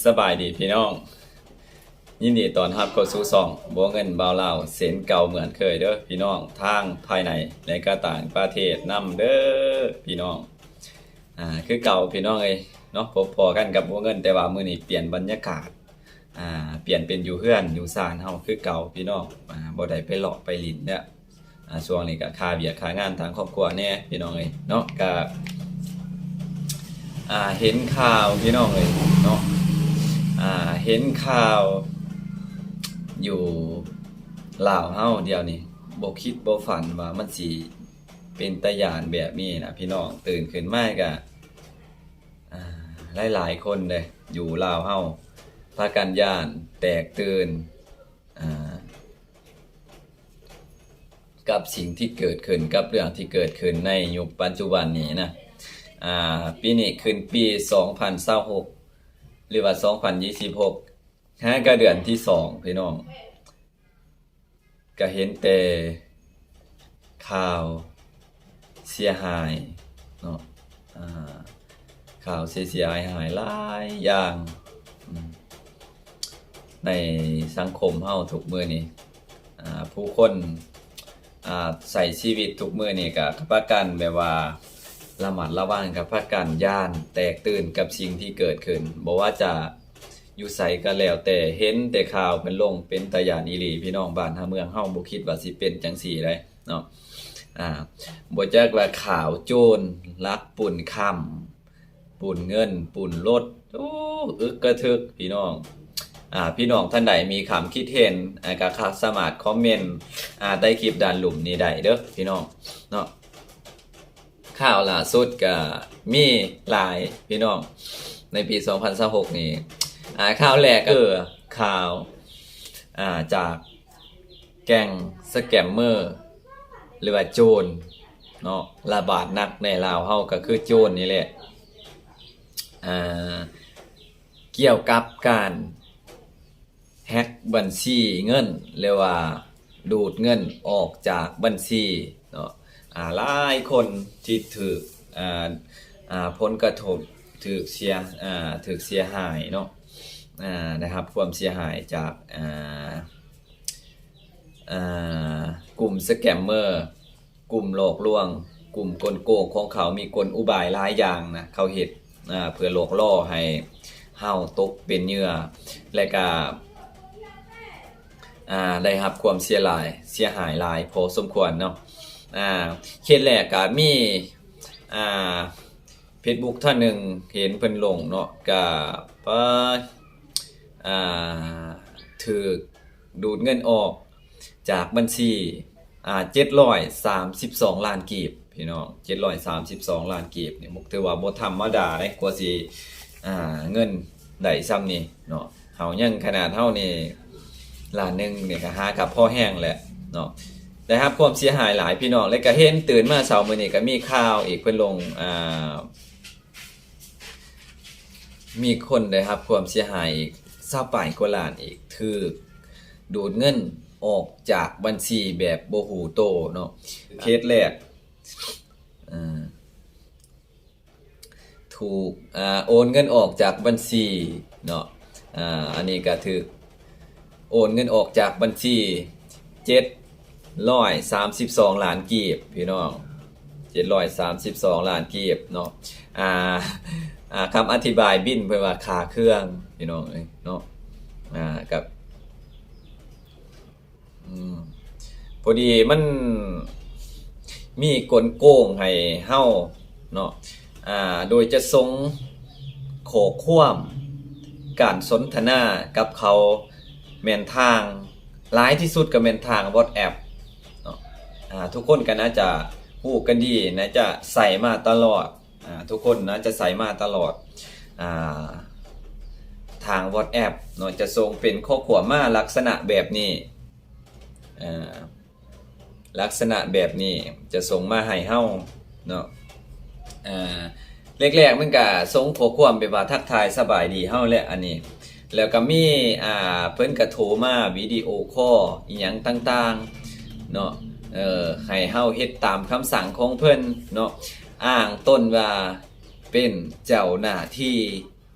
สบายดีพี่น้องยินดีต้อนรับเข้าสู่ช่องบัวเงินบ่าวลาวเส้นเก่าเหมือนเคยเด้อพี่น้องทางภายในและก็ต่างประเทศนำเด้อพี่น้องคือเก่าพี่น้องเอ้ยเนาะพอกันกับบัวเงินแต่ว่ามื้อนี้เปลี่ยนบรรยากาศเปลี่ยนเป็นอยู่เฮือนอยู่ศาลเฮาคือเก่าพี่น้องบ่ได้ไปเลาะไปลิ้นเนี่ยช่วงนี้ก็ค่าเวียกค่างานทางครอบครัวแน่พี่น้องเอ้ยเนาะก็เห็นข่าวพี่น้องเอ้ยเนาะเห็นข่าวอยู่ลาวเฮาเดียวนี่บ่คิดบ่ฝันว่ามันสิเป็นตาย้านแบบนี้นะพี่น้องตื่นขึ้นมาก็หลายๆคนเลยอยู่ลาวเฮาพากันย้านแตกตื่นกับสิ่งที่เกิดขึ้นกับเรื่องที่เกิดขึ้นในยุคปัจจุบันนี้นะปีนี้ขึ้นปี2026หรือว่า2026ก็เดือนที่2พี่น้องก็เห็นแต่ข่าวเสียหายเนาะข่าวเสียหายหลายอย่างในสังคมเฮาทุกมื้อนี้ผู้คนใส่ชีวิตทุกมื้อนี้ก็พากันแบบว่าระมัดระวังกับพากันย่านแตกตื่นกับสิ่งที่เกิดขึ้นบ่ว่าจะอยู่ไสก็แล้วแต่เห็นแต่ข่าวเพิ่นลงเป็นตาย้านอีหลีพี่น้องบ้านเฮาเมืองเฮาบ่คิดว่าสิเป็นจังซี่ได้เนาะบ่จักว่าข่าวโจรลักปุ้นค่ำปุ้นเงินปุ้นรถโอ้อึกกระทึกพี่น้องพี่น้องท่านใดมีคำคิดเห็นก็สามารถคอมเมนต์ใต้คลิปด้านหลุมนี้ได้เด้อพี่น้องเนาะข่าวล่าสุดก็มีหลายพี่น้องในปี2026นี้ข่าวแรกก็คือข่าวจากแก๊งสแกมเมอร์หรือว่าโจรเนาะระบาดหนักในลาวเฮาก็คือโจรนี่แหละเกี่ยวกับการแฮ็กบัญชีเงินหรือว่าดูดเงินออกจากบัญชีเนาะหลายคนที่ถูกผลกระทบถูกเสียหายเนาะนะครับความเสียหายจากกลุ่มสแกมเมอร์กลุ่มหลอกลวงกลุ่มกลโกงของเขามีกลอุบายหลายอย่างนะเขาเฮ็ดเพื่อหลอกล่อให้เฮาตกเป็นเหยื่อและก็ได้รับความเสียหายหลายพอสมควรเนาะเคสแรกก็มีFacebook ท่านหนึ่งเห็นเพิ่นลงเนาะก็ถูกดูดเงินออกจากบัญชี732ล้านกีบพี่น้อง732ล้านกีบนี่ถือว่าบ่ธรรมดาเด้กว่าสิเงินได้ซ้ำนี่เนาะเฮายังขนาดเฮานี่ล้านนึงนี่ก็หากับพ่อแห้งแหละเนาะได้รับความเสียหายหลายพี่น้องแล้วก็เห็นตื่นมาเช้ามื้อนี้ก็มีข่าวอีกเพิ่นลงมีคนได้รับความเสียหายอีก28กว่าล้านอีกถูกดูดเงินออกจากบัญชีแบบบ่ฮู้โตเนาะเคสแรกถูกโอนเงินออกจากบัญชีเนาะอันนี้ก็ถูกโอนเงินออกจากบัญชี732ล้านกีบพี่น้อง732ล้านกีบเนาะคำอธิบายบินเพิ่นว่าค่าเครื่องพี่น้องเนาะกับพอดีมันมีกลโกงให้เฮาเนาะโดยจะส่งข้อความการสนทนากับเขาแม่นทางหลายที่สุดก็แม่นทาง WhatsApp เนาะทุกคนก็น่าจะฮู้กันดีน่าจะใส่มาตลอดทุกคนน่าจะใส่มาตลอดทาง WhatsApp เนาะจะส่งเป็นข้อความมาลักษณะแบบนี้ลักษณะแบบนี้จะส่งมาให้เฮาเนาะแรกๆมันก็ส่งข้อความไปว่าทักทายสบายดีเฮาแหละอันนี้แล้วก็มีเพิ่นก็โทรมาวิดีโอคอลอีหยังต่างๆเนาะให้เฮาเฮ็ดตามคำสั่งของเพิ่นเนาะอ้างต้นว่าเป็นเจ้าหน้าที่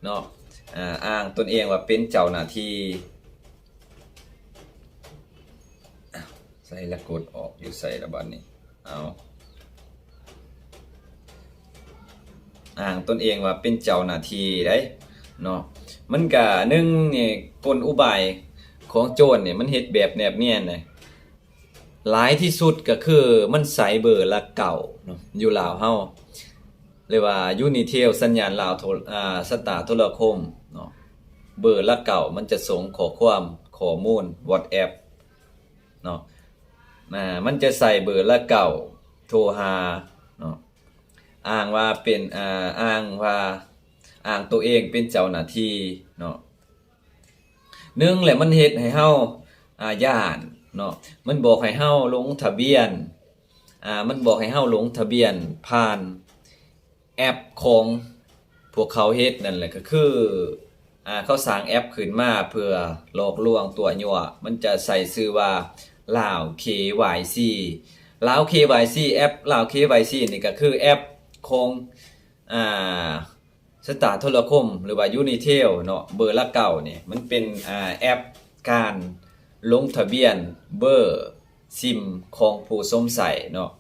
เนาะ อ้างตนเองว่าเป็นเจ้าหน้าที่ใส่ละกดออกอยู่ใส่ละบัดนี้เอาอ้างตนเองว่าเป็นเจ้าหน้าที่ได้เนาะมันก็หนึ่งนี่กลอุบายของโจรเนี่ยมันเฮ็ดแบบแนบเนียนเลยหลายที่สุดก็คือมันใส่เบอร์ละเก่าเนาะอยู่ลาวเฮาเรียกว่า Unitel สัญญาณลาวสตาร์โทรคมเนาะเบอร์ละเก่ามันจะส่งข้อมูล WhatsApp เนาะมันจะใส่เบอร์ละเก่าโทรหาเนาะอ้างว่าเป็นอ้างตัวเองเป็นเจ้าหน้าที่เนาะหนึ่งแหละมันเฮ็ดให้เฮาย้านเนาะมันบอกให้เฮาลงทะเบียนมันบอกให้เฮาลงทะเบียนผ่านแอปของพวกเขาเฮ็ดนั่นแหละก็คือเขาสร้างแอปขึ้นมาเพื่อหลอกลวงตัวยั่วมันจะใส่ชื่อว่าลาว KYC ลาว KYC แอปลาว KYC นี่ก็คือแอปของสตาร์โทรคมหรือว่า Unitel เนาะเบอร์ละเก่านี่มันเป็นแอปการลงทะเบียนเบอร์ซิมของผู้สวมใส่เนาะ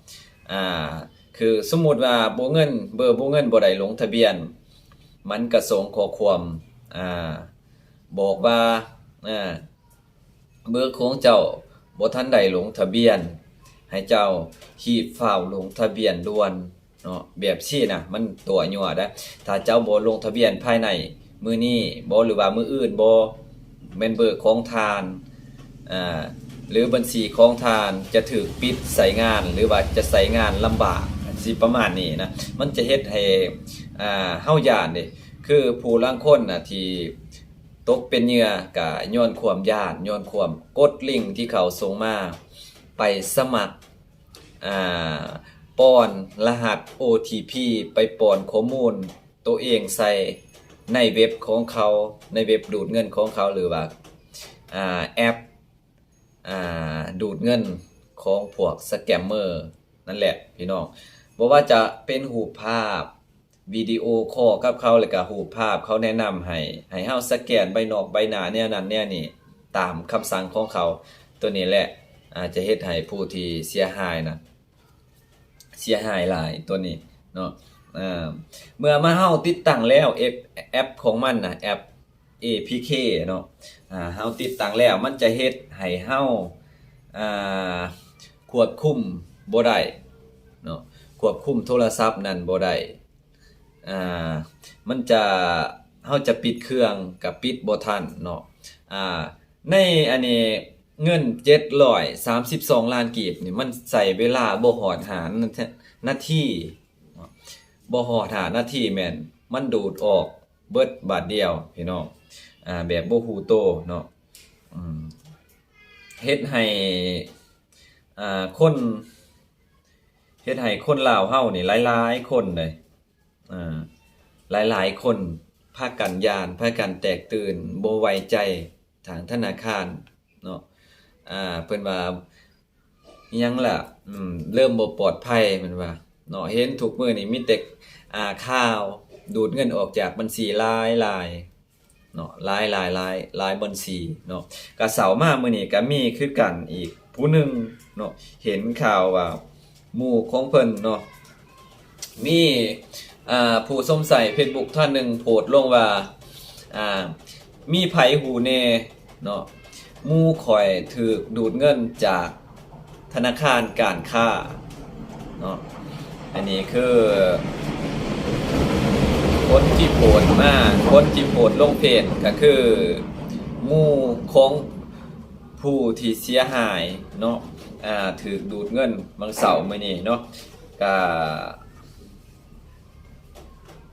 คือสมมุติว่าเบอร์เงินบ่ได้ลงทะเบียนมันก็ส่งข้อความบอกว่าเบอร์ของเจ้าบ่ทันได้ลงทะเบียนให้เจ้ารีบฟ้าวลงทะเบียนด่วนเนาะแบบซี่นะมันตัวยั่วได้ถ้าเจ้าบ่ลงทะเบียนภายในมื้อนี้บ่หรือว่ามื้ออื่นบ่แม่นเบอร์ของทานหรือบัญชีของทานจะถูกปิดใช้งานหรือว่าจะใช้งานลำบากสิประมาณนี้นะมันจะเฮ็ดให้เฮาย้านเด้คือผู้ลางคนน่ะที่ตกเป็นเหยื่อก็ย้อนความย้านย้อนความกดลิงก์ที่เขาส่งมาไปสมัครป้อนรหัส OTP ไปป้อนข้อมูลตัวเองใส่ในเว็บของเขาในเว็บดูดเงินของเขาหรือว่าแอปดูดเงินของพวกสแกมเมอร์นั่นแหละพี่น้องบ่ว่าจะเป็นรูปภาพวิดีโอคอลกับเขาแล้วก็รูปภาพเขาแนะนำให้เฮาสแกนใบนอกใบหน้าแนวนั้นแนวนี้ตามคำสั่งของเขาตัวนี้แหละจะเฮ็ดให้ผู้ที่เสียหายนะเสียหายหลายตัวนี้เนาะเมื่อมาเฮาติดตั้งแล้วแอปของมันนะแอป APK เนาะเฮาติดตั้งแล้วมันจะเฮ็ดให้เฮาควบคุมบ่ได้เนาะควบคุมโทรศัพท์นั้นบ่ได้มันจะเฮาจะปิดเครื่องกับปิดบ่ทันเนาะในอันนี้เงิน732ล้านกีบนี่มันใช้เวลาบ่ฮอด5นาทีบ่ฮอด5นาทีแม่นมันดูดออกเบิดบาทเดียวพี่น้องแบบบ่ฮู้โตเนาะเฮ็ดให้คนเฮ็ดให้คนลาวเฮานี่หลายๆคนเลยหลายๆคนพากันย้านพากันแตกตื่นบ่ไว้ใจทางธนาคารเนาะเพิ่นว่าอิหยังล่ะเริ่มบ่ปลอดภัยแม่นว่าเนาะเห็นทุกมื้อนี่มีแต่ข่าวดูดเงินออกจากบัญชีหลายๆเนาะหลายบัญชีเนาะก็เสาร์มามื้อนี้ก็มีคือกันอีกผู้หนึงเนาะเห็นข่าวว่าหมู่ของเพิ่นเนาะมีผู้สงสัย Facebook ท่านหนึ่งโพสต์ลงว่ามีไผหูแน่เนาะหมู่ข่อยถูกดูดเงินจากธนาคารการค้าเนาะอันนี้คือคนที่โพสต์ลงเพจก็คือหมู่ของผู้ที่เสียหายเนาะถูกดูดเงินบางเสาร์มื้อนี้เนาะก็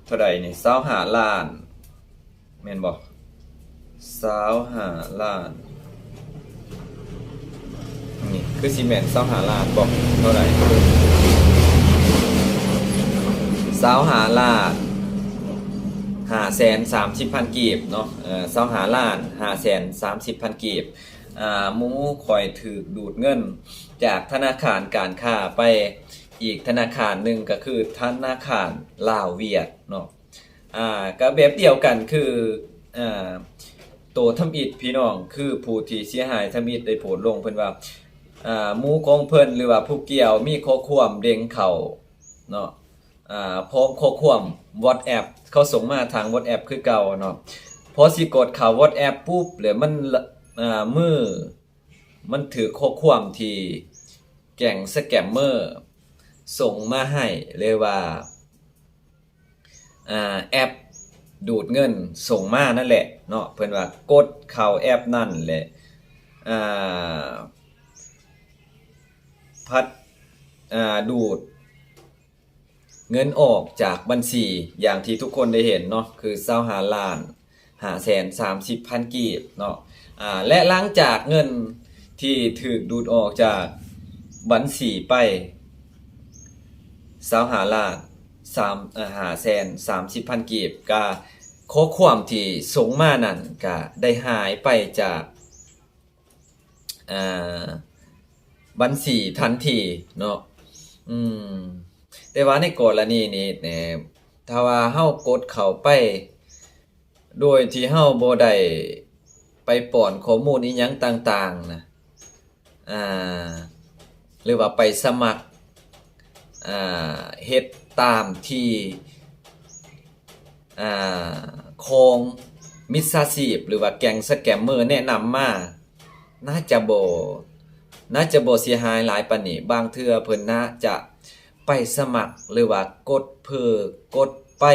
เท่าใดนี่25ล้านแม่นบ่25ล้านนี่คือสิแม่น25ล้านบ่เท่าใด25ล้าน530,000 กีบเนาะ25ล้าน530,000 กีบหมู่ข่อยถูกดูดเงินจากธนาคารการค้าไปอีกธนาคารหนึ่งก็คือธนาคารลาวเวียดเนาะก็แบบเดียวกันคือ อ่าโตทำอิฐพี่น้องคือผู้ที่เสียหายทำอิฐได้โพสต์ลงเพิ่นว่าหมู่ของเพิ่นหรือว่าผู้เกี่ยวมีข้อความเด้งเข้าเนาะพร้อมข้อความ WhatsApp เขาส่งมาทาง WhatsApp คือเก่าเนาะพอสิกดเข้า WhatsApp ปุ๊บแล้วมันมือมันถือข้อความที่แก๊งสแกมเมอร์ส่งมาให้เลยว่าแอปดูดเงินส่งมานั่นแหละเนาะเพิ่นว่ากดเข้าแอปนั่นแหละอ่าพัดดูดเงินออกจากบัญชีอย่างที่ทุกคนได้เห็นเนาะคือ25ล้าน530,000กีบเนาะและหลังจากเงินที่ถูกดูดออกจากบัญชีไป25ล้าน530,000กีบก็ข้อความที่ส่งมานั่นก็ได้หายไปจากบัญชีทันทีเนาะแต่ว่าในกรณีนี้ถ้าว่าเฮากดเข้าไปโดยที่เฮาบ่ได้ไปป้อนข้อมูลอิหยังต่างๆนะหรือว่าไปสมัครเฮ็ดตามที่ของมิจฉาชีพหรือว่าแก๊งสแกมเมอร์แนะนำมาน่าจะบ่เสียหายหลายปานนี้บางเทื่อเพิ่นน่าจะไปสมัครหรือว่ากดเพื่อกดไป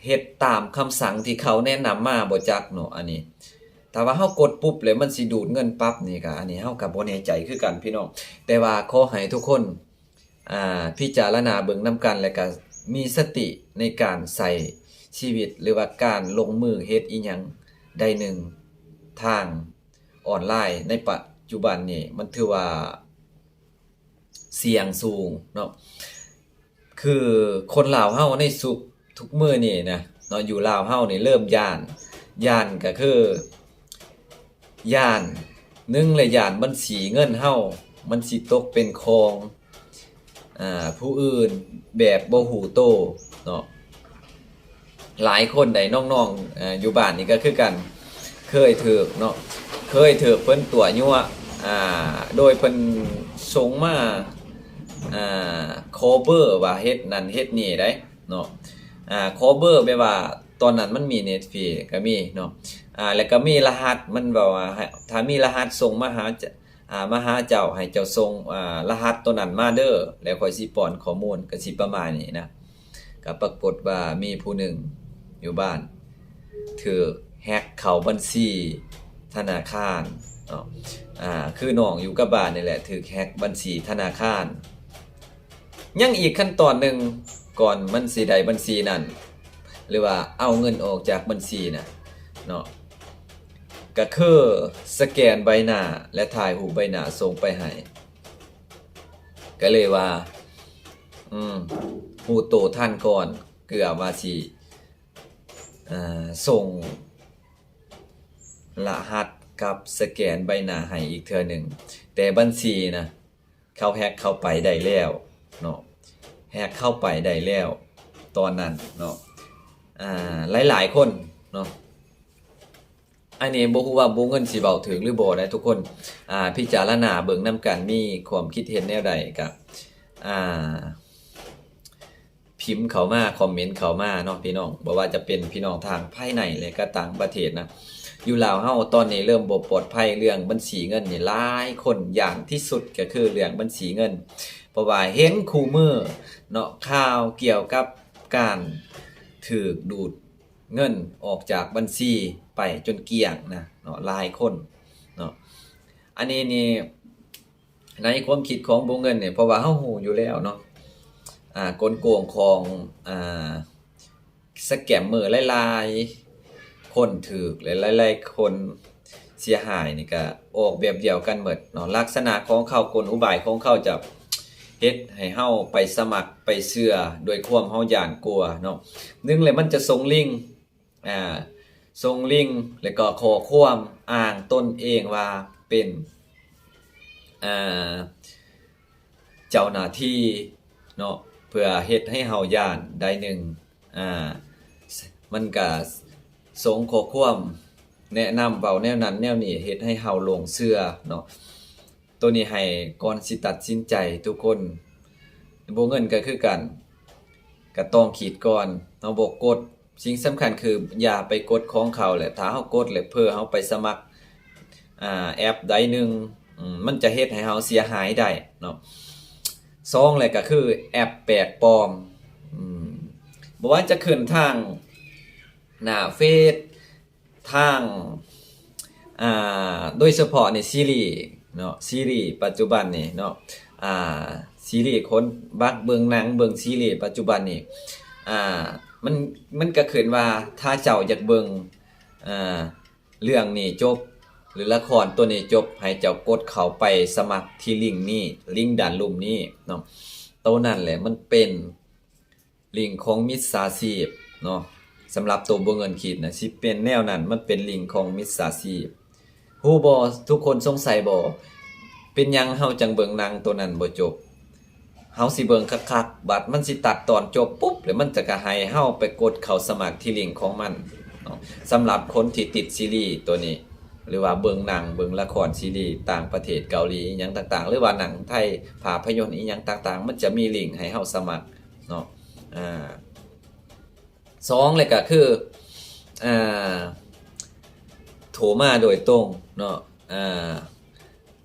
เฮ็ดตามคำสั่งที่เขาแนะนำมาบ่จักเนาะอันนี้ถ้าว่าเฮากดปุ๊บแล้วมันสิดูดเงินปั๊บนี่ก็อันนี้เฮาก็บ่แน่ใจคือกันพี่น้องแต่ว่าขอให้ทุกคนพิจารณาเบิ่งนำกันแล้วก็มีสติในการใช้ชีวิตหรือว่าการลงมือเฮ็ดอิหยังใดหนึ่งทางออนไลน์ในปัจจุบันนี้มันถือว่าเสี่ยงสูงเนาะคือคนลาวเฮาในทุกมื้อนี่นะเนาะอยู่ลาวเฮานี่เริ่มย้านก็คือย้าน1เลยย้านบัญชีเงินเฮามันสิตกเป็นของผู้อื่นแบบบ่ฮู้โตเนาะหลายคนได้น้องๆอยู่บ้านนี่ก็คือกันเคยถูกเนาะเคยถูกเพิ่นตัวยั่วโดยเพิ่นส่งมาcover ว่าเฮ็ดนั่นเฮ็ดนี่ได้เนาะcover แปลว่าตอนนั้นมันมีเน็ตฟรีก็มีเนาะแล้วก็มีรหัสมันบอกว่าถ้ามีรหัสส่งมาหาเจ้าให้เจ้าส่งรหัสตัวนั้นมาเด้อแล้วค่อยสิป้อนข้อมูลก็สิประมาณนี้นะก็ปรากฏว่ามีผู้หนึ่งอยู่บ้านถูกแฮ็กเข้าบัญชีธนาคารเนาะคือน้องอยู่กับบ้านนี่แหละถูกแฮ็กบัญชีธนาคารยังอีกขั้นตอนหนึ่งก่อนมันสิได้บัญชีนั้นหรือว่าเอาเงินออกจากบัญชีน่ะเนาะก็คือสแกนใบหน้าและถ่ายรูปใบหน้าส่งไปให้ก็เลยว่าฮู้โตทันก่อนเกือบว่าสิส่งรหัสกับสแกนใบหน้าให้อีกเทื่อหนึ่งแต่บัญชีนะเขาแฮ็กเข้าไปได้แล้วเนาะแฮ็กเข้าไปได้แล้วตอนนั้นเนาะหลายๆคนเนาะอันนี้บ่ฮู้ว่าเงินสิเว้าถึงหรือบ่ได้ทุกคนพิจารณาเบิ่งนำกันมีความคิดเห็นแนวใดก็พิมพ์เข้ามาคอมเมนต์เข้ามาเนาะพี่น้องบ่ว่าจะเป็นพี่น้องทางภายในและก็ต่างประเทศนะอยู่ลาวเฮาตอนนี้เริ่มบ่ปลอดภัยเรื่องบัญชีเงินนี่หลายคนอย่างที่สุดก็คือเรื่องบัญชีเงินเพราะว่าเห็นคู่มือเนาะข่าวเกี่ยวกับการถูกดูดเงินออกจากบัญชีไปจนเกลี้ยงนะเนาะหลายคนเนาะอันนี้นี่ในความคิดของบ่เงินเนี่ยเพราะว่าเฮาฮู้อยู่แล้วเนาะกลโกงของสแกมเมอร์หลายๆคนถูกหลายๆคนเสียหายนี่ก็ออกแบบเดียวกันหมดเนาะลักษณะของเขากลอุบายของเขาจะเฮ็ดให้เฮาไปสมัครไปเชื่อโดยความเฮาย้านกลัวเนาะ1เลยมันจะส่งลิงก์ส่งลิงก์แล้วก็ข้อความอ้างตนเองว่าเป็นเจ้าหน้าที่เนาะเพื่อเฮ็ดให้เฮาย้านได้1 มันก็ส่งข้อความแนะนำเว้าแนวนั้นแนวนี้เฮ็ดให้เฮาหลงเชื่อเนาะตัวนี้ให้ก่อนสิตัดสินใจทุกคนบ่เงินก็คือกันก็ต้องคิดก่อนเนาะบ่กดสิ่งสำคัญคืออย่าไปกดของเขาแหละถ้าเฮากดแล้วเพื่อเฮาไปสมัครแอปใดหนึ่งมันจะเฮ็ดให้เฮาเสียหายได้เนาะ2เลยก็คือแอปแปลกปลอมบ่ว่าจะขึ้นทางหน้าเฟซทางโดยเฉพาะในซีรีส์เนาะซีรีส์ปัจจุบันนี่เนาะซีรีส์คนบักเบิ่งหนังเบิ่งซีรีส์ปัจจุบันนี่มันก็ขึ้นว่าถ้าเจ้าอยากเบิ่งเรื่องนี้จบหรือละครตัวนี้จบให้เจ้ากดเข้าไปสมัครที่ลิงก์นี้ลิงก์ด้านลุ่มนี้เนาะตัวนั้นแหละมันเป็นลิงก์ของมิจฉาชีพเนาะสำหรับตัวบ่เงินคิดนะสิเป็นแนวนั้นมันเป็นลิงก์ของมิจฉาชีพฮู้บ่ทุกคนสงสัยบ่เป็นหยังเฮาจังเบิ่งหนังตัวนั้นบ่จบเฮาสิเบิ่งคักๆบัดมันสิตัดตอนจบปุ๊บแล้วมันจะก็ให้เฮาไปกดเข้าสมัครที่ลิงก์ของมันเนาะสำหรับคนที่ติดซีรีส์ตัวนี้หรือว่าเบิ่งหนังเบิ่งละครซีรีส์ต่างประเทศเกาหลีอิหยังต่างๆหรือว่าหนังไทยภาพยนตร์อีหยังต่างๆมันจะมีลิงก์ให้เฮาสมัครเนาะ2เลยก็คือโทรมาโดยตรงเนาะ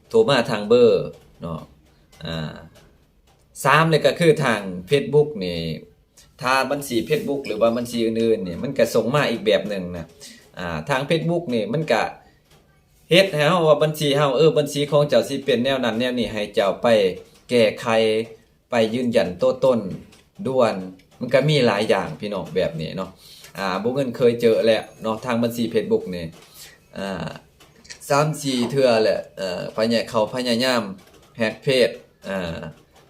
โทรมาทางเบอร์เนาะ3เลยก็คือทาง Facebook นี่ถ้าบัญชี Facebook หรือว่าบัญชีอื่นๆนี่มันก็ส่งมาอีกแบบหนึ่งนะทาง Facebook นี่มันก็เฮ็ดให้เฮาว่าบัญชีเฮาบัญชีของเจ้าสิเป็นแนวนั้นแนวนี้ให้เจ้าไปแก้ไขไปยืนยันตัวตนด่วนมันก็มีหลายอย่างพี่น้องแบบนี้เนาะบ่เงินเคยเจอแล้วเนาะทางบัญชี Facebook นี่3-4 เทื่อแหละพยายามแฮ็กเพจ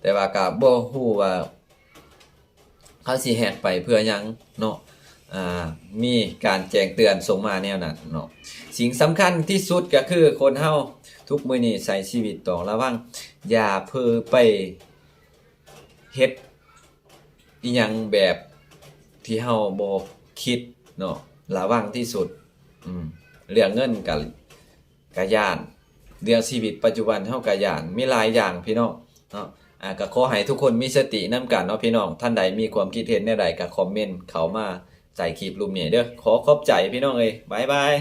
แต่ว่าก็บ่ฮู้ว่าเขาสิแฮ็กไปเพื่อหยังเนาะมีการแจ้งเตือนส่งมาแนวนั้นเนาะสิ่งสำคัญที่สุดก็คือคนเฮาทุกมื้อนี้ใช้ชีวิตต้องระวังอย่าเผลอไปเฮ็ดอีหยังแบบที่เฮาบ่คิดเนาะระวังที่สุดเรื่องเงินก็ย้านเรื่องชีวิตปัจจุบันเฮาก็ย้านมีหลายอย่างพี่น้องเนาะก็ขอให้ทุกคนมีสตินำกันเนาะพี่น้องท่านใดมีความคิดเห็นแนวใดก็คอมเมนต์เข้ามาใต้คลิปรูปนี้เด้อขอขอบใจพี่น้องเอ้ยบ๊ายบาย